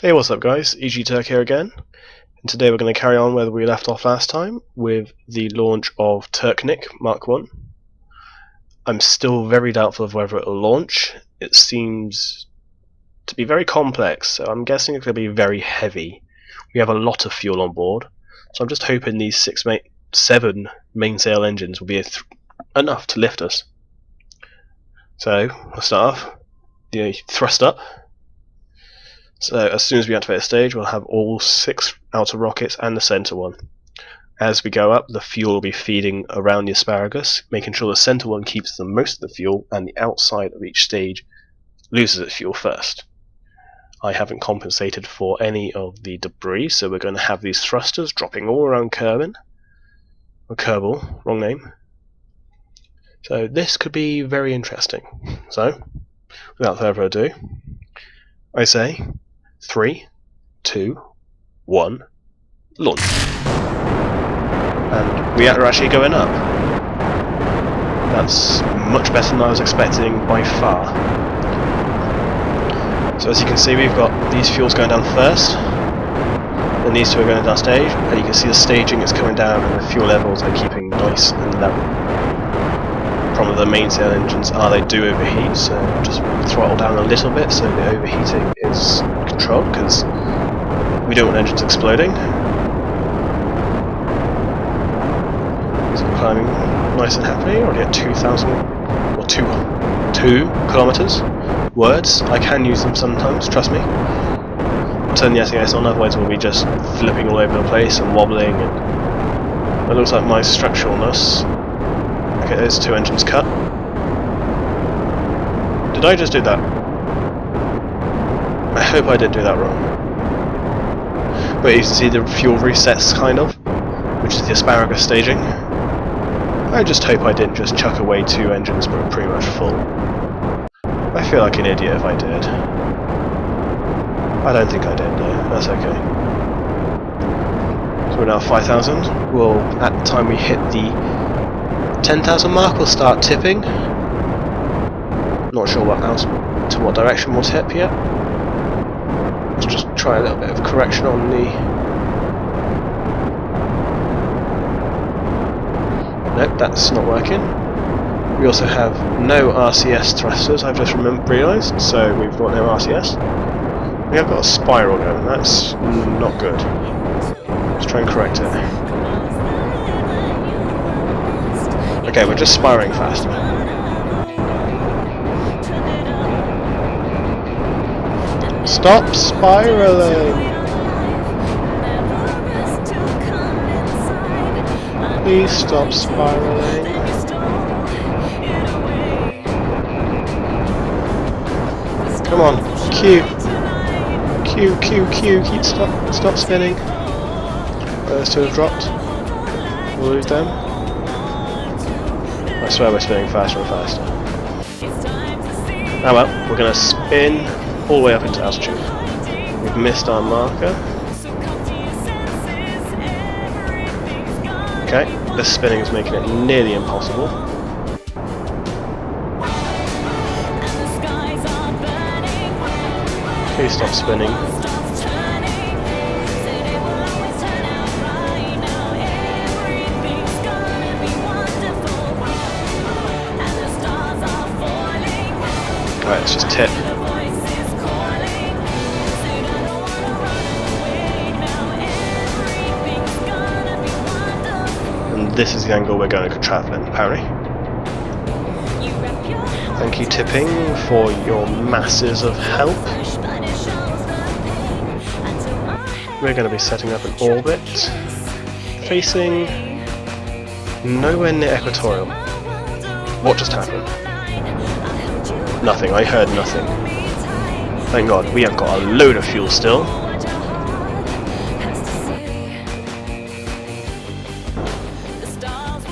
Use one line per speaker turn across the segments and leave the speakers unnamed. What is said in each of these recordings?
Hey, what's up guys, Turk here again, and today we're going to carry on where we left off last time with the launch of Turk Mark 1. I'm still very doubtful of whether it will launch. It seems to be very complex, so I'm guessing it's going to be very heavy. We have a lot of fuel on board, so I'm just hoping these 7 mainsail engines will be enough to lift us. So, we'll start off, the thrust up. So as soon as we activate a stage, we'll have all 6 outer rockets and the center one. As we go up, the fuel will be feeding around the asparagus, making sure the center one keeps the most of the fuel and the outside of each stage loses its fuel first. I haven't compensated for any of the debris, so we're going to have these thrusters dropping all around Kerbal, wrong name. So this could be very interesting. So, without further ado, I say 3, 2, 1, launch. And we are actually going up. That's much better than I was expecting by far. So as you can see, we've got these fuels going down first, then these 2 are going down stage, and you can see the staging is coming down and the fuel levels are keeping nice and level. The problem with the mainsail engines are they do overheat, so just throttle down a little bit so the overheating is controlled, because we don't want engines exploding. So we're climbing nice and happily, already at 2,000 or 2 kilometers. Words, I can use them sometimes, trust me. Turn the SAS on, otherwise we'll be just flipping all over the place and wobbling, and it looks like my structuralness. Okay, there's 2 engines cut. Did I just do that? I hope I didn't do that wrong. But you can see the fuel resets, kind of, which is the asparagus staging. I just hope I didn't just chuck away 2 engines that were pretty much full. I feel like an idiot if I did. I don't think I did, though. That's okay. So we're now 5,000. Well, at the time we hit the 10,000 mark, we'll start tipping. Not sure to what direction we'll tip yet. Let's just try a little bit of correction on the... Nope, that's not working. We also have no RCS thrusters, I've just realised, so we've got no RCS. We have got a spiral going, that's not good. Let's try and correct it. Okay, we're just spiraling faster. Stop spiraling! Please stop spiraling. Come on, Q, stop spinning. Those 2 have dropped. We'll lose them. I swear we're spinning faster and faster. Oh well, we're going to spin all the way up into altitude. We've missed our marker. Okay, this spinning is making it nearly impossible. Please stop spinning. Alright, let's just tip. And this is the angle we're going to travel in, apparently. Thank you, tipping, for your masses of help. We're going to be setting up an orbit facing nowhere near equatorial. What just happened? Nothing, I heard nothing. Thank God, we have got a load of fuel still.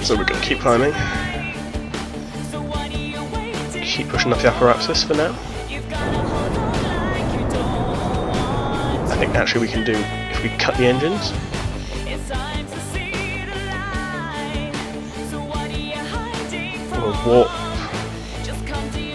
So we're going to keep climbing. Keep pushing off the apparatus for now. I think actually we can do, if we cut the engines. We'll warp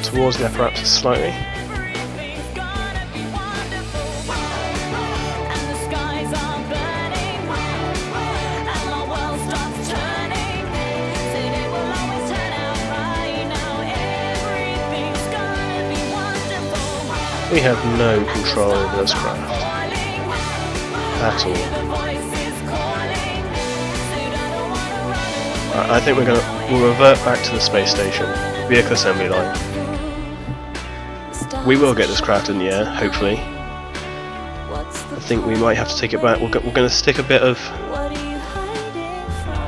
towards the apparatus slightly. We have no control over this craft at all. Right, I think we'll revert back to the space station, vehicle assembly line. We will get this craft in the air, hopefully. I think we might have to take it back. We're going to stick a bit of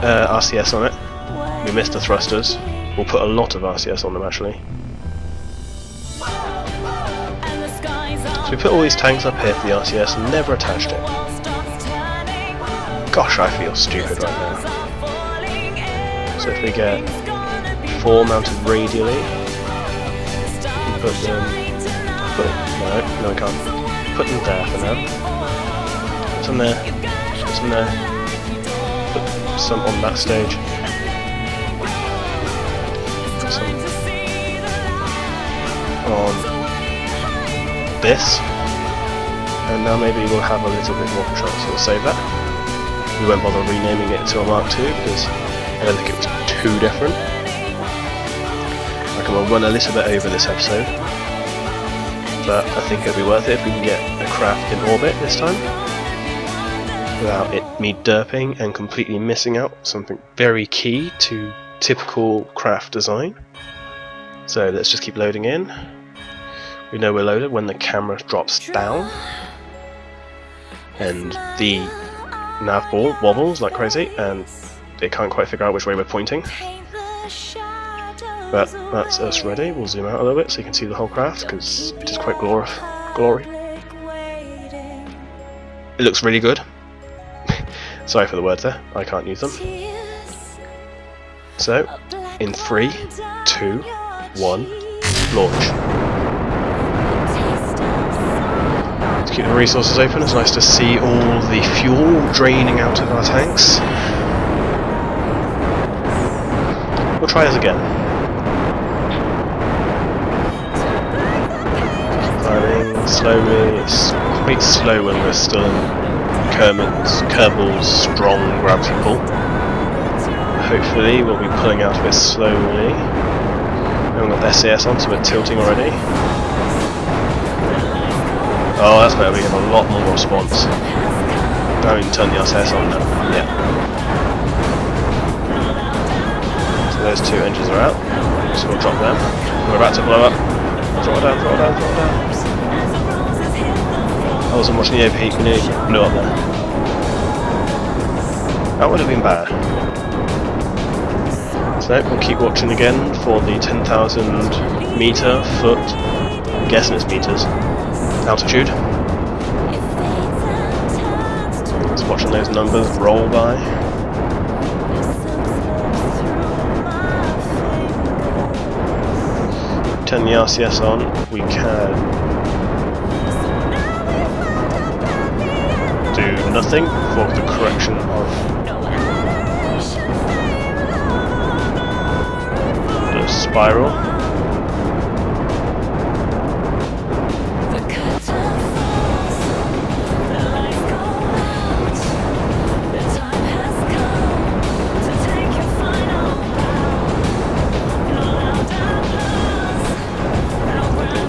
RCS on it. We missed the thrusters. We'll put a lot of RCS on them actually. So we put all these tanks up here for the RCS and never attached it. Gosh, I feel stupid right now. So if we get 4 mounted radially, we put them... no, I can't. Put them there for now. Put some there. Put some there. Put some on that stage. Put some on this. And now maybe we'll have a little bit more control, so we'll save that. We won't bother renaming it to a Mark II because I don't think it was too different. I reckon we'll run a little bit over this episode, but I think it'll be worth it if we can get a craft in orbit this time without me derping and completely missing out something very key to typical craft design. So let's just keep loading in. We know we're loaded when the camera drops down and the nav ball wobbles like crazy and they can't quite figure out which way we're pointing. But that's us ready. We'll zoom out a little bit so you can see the whole craft because it is quite glory. It looks really good. Sorry for the words there, I can't use them. So, in 3, 2, 1, launch. Let's keep the resources open, it's nice to see all the fuel draining out of our tanks. We'll try this again. Climbing slowly, it's quite slow when we're still in Kerbal's strong gravity pull. Hopefully we'll be pulling out a bit slowly. We haven't got the SAS on, so we're tilting already. Oh, that's better, we have a lot more response. Now we can turn the SAS on now. Yeah. So those 2 engines are out. So we'll drop them. We're about to blow up. Throw it down, throw it down, throw it down. I wasn't watching the overheat, we nearly blew up there. That would have been bad. So we'll keep watching again for the 10,000 meter, foot, I'm guessing it's meters, altitude. Just watching those numbers roll by. Turn the RCS on, we can do nothing for the correction of the spiral.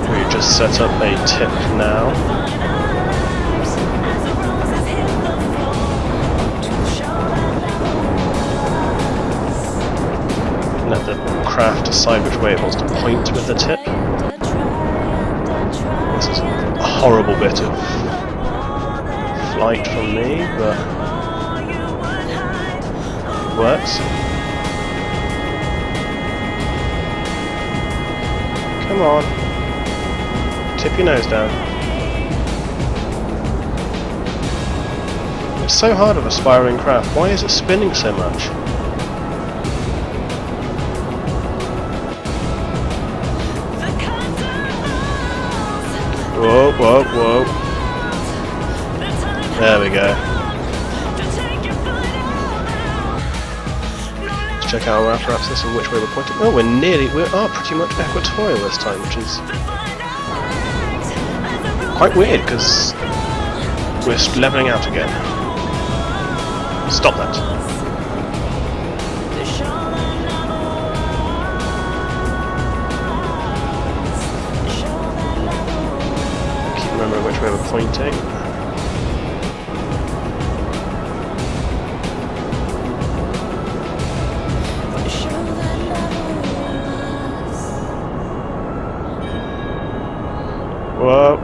We just set up a tip now. Let the craft decide which way it wants to point with the tip. This is a horrible bit of flight from me, but it works. Come on, tip your nose down. It's so hard with a spiraling craft. Why is it spinning so much? Whoa, whoa, whoa. There we go. Let's check out our apparatus and which way we're pointing. Oh, we are pretty much equatorial this time, which is quite weird because we're levelling out again. Stop that. remember which way we're pointing. Whoa.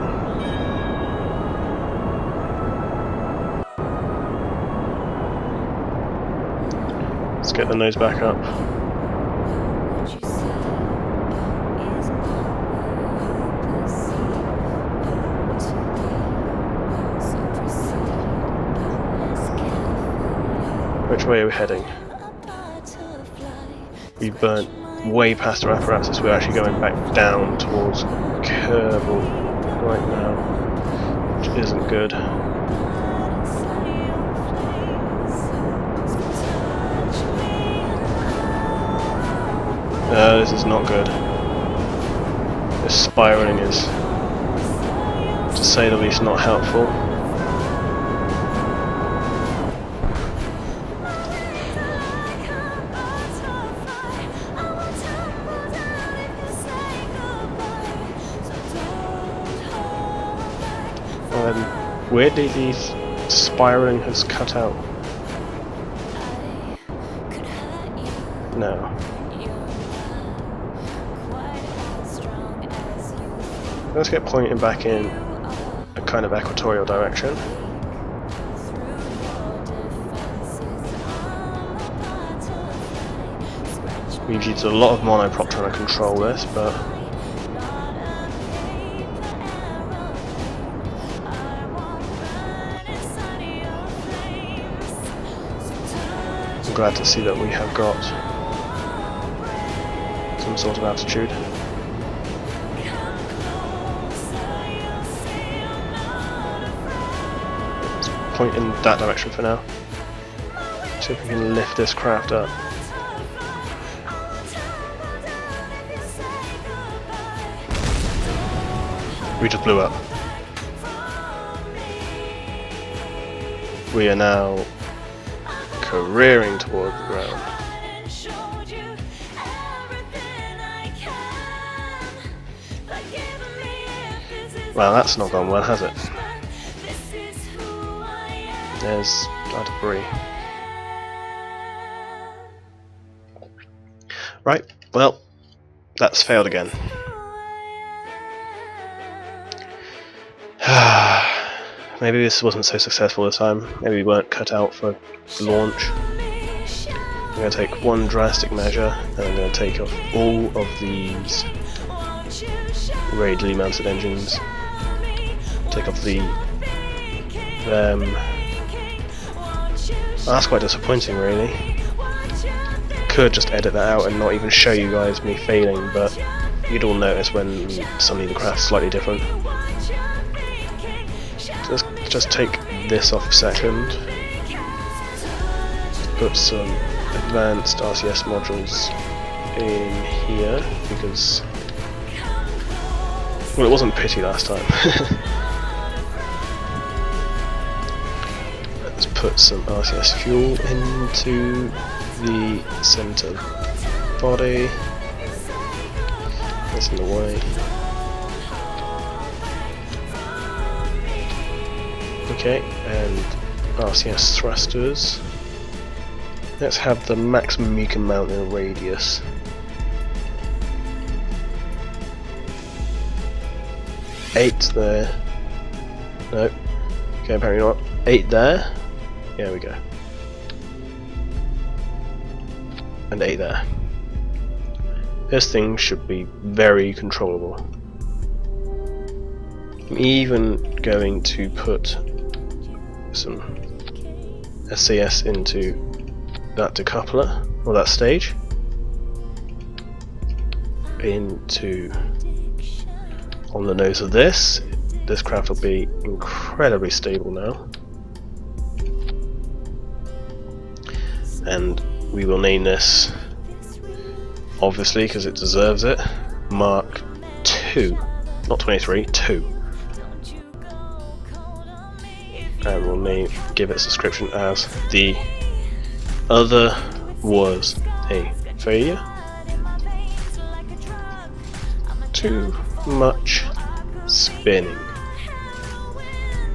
Let's get the nose back up. Which way are we heading? We burnt way past our apparatus. We're actually going back down towards Kerbal right now, which isn't good. This is not good. This spiraling is, to say the least, not helpful. Weirdly, the spiraling has cut out. No. Let's get pointing back in a kind of equatorial direction. We've used a lot of monoprop trying to control this, but I'm glad to see that we have got some sort of altitude. Let's point in that direction for now. See if we can lift this craft up. We just blew up. We are now careering toward the ground. Well, that's not gone well, has it? There's our debris. Right, well, that's failed again. Maybe this wasn't so successful this time. Maybe we weren't cut out for launch. I'm going to take one drastic measure, and I'm going to take off all of these radially mounted engines. Take off them. Well, that's quite disappointing, really. Could just edit that out and not even show you guys me failing, but you'd all notice when suddenly the craft's slightly different. Let's just take this off a second. Put some advanced RCS modules in here because, well, it wasn't pity last time. Let's put some RCS fuel into the center body. That's in the way. Okay, and RCS thrusters. Let's have the maximum you can mount in a radius. Eight there. No. Okay, apparently not. 8 there. There we go. And 8 there. This thing should be very controllable. I'm even going to put some SAS into that decoupler, or that stage, into on the nose of this. This craft will be incredibly stable now, and we will name this, obviously because it deserves it, Mark 2, not 23, 2. And we'll give its description as the other was a failure. Too much spinning.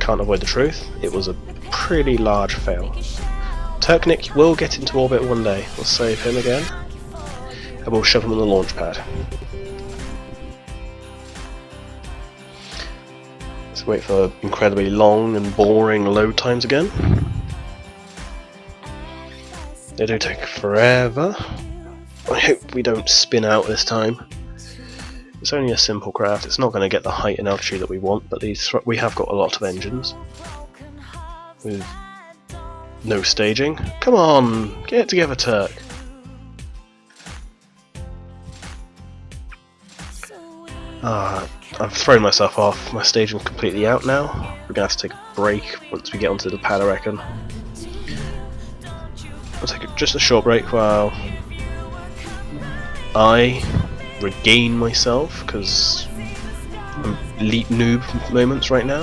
can't avoid the truth, it was a pretty large fail. Turk will get into orbit one day. We'll save him again, and we'll shove him on the launch pad. Let's wait for incredibly long and boring load times again. They do take forever. I hope we don't spin out this time. It's only a simple craft, it's not going to get the height and altitude that we want, but we have got a lot of engines. With no staging. Come on! Get it together, Turk! I've thrown myself off. My staging's completely out now. We're going to have to take a break once we get onto the pad, I reckon. I'll take just a short break while I regain myself, because I'm elite noob moments right now.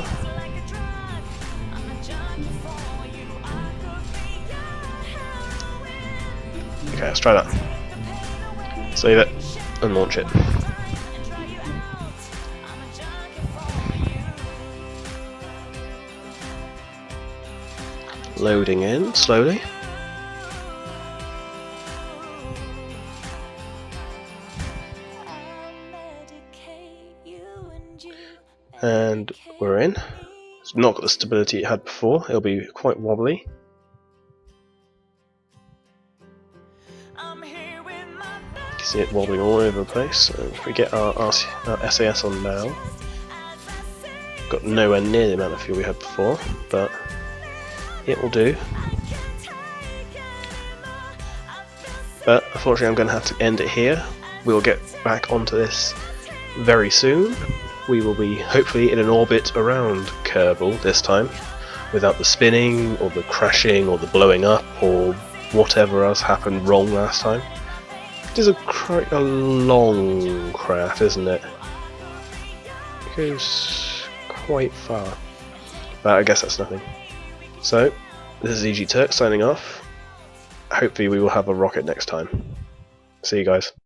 Okay, let's try that. Save it and launch it. Loading in slowly. And we're in. It's not got the stability it had before, it'll be quite wobbly. You can see it wobbling all over the place. So if we get our SAS on now, got nowhere near the amount of fuel we had before, but it will do. But unfortunately I'm going to have to end it here. We'll get back onto this very soon. We will be hopefully in an orbit around Kerbal this time, without the spinning, or the crashing, or the blowing up, or whatever else happened wrong last time. It is quite a long craft, isn't it? It goes quite far. But I guess that's nothing. So, this is EG Turk signing off. Hopefully we will have a rocket next time. See you guys.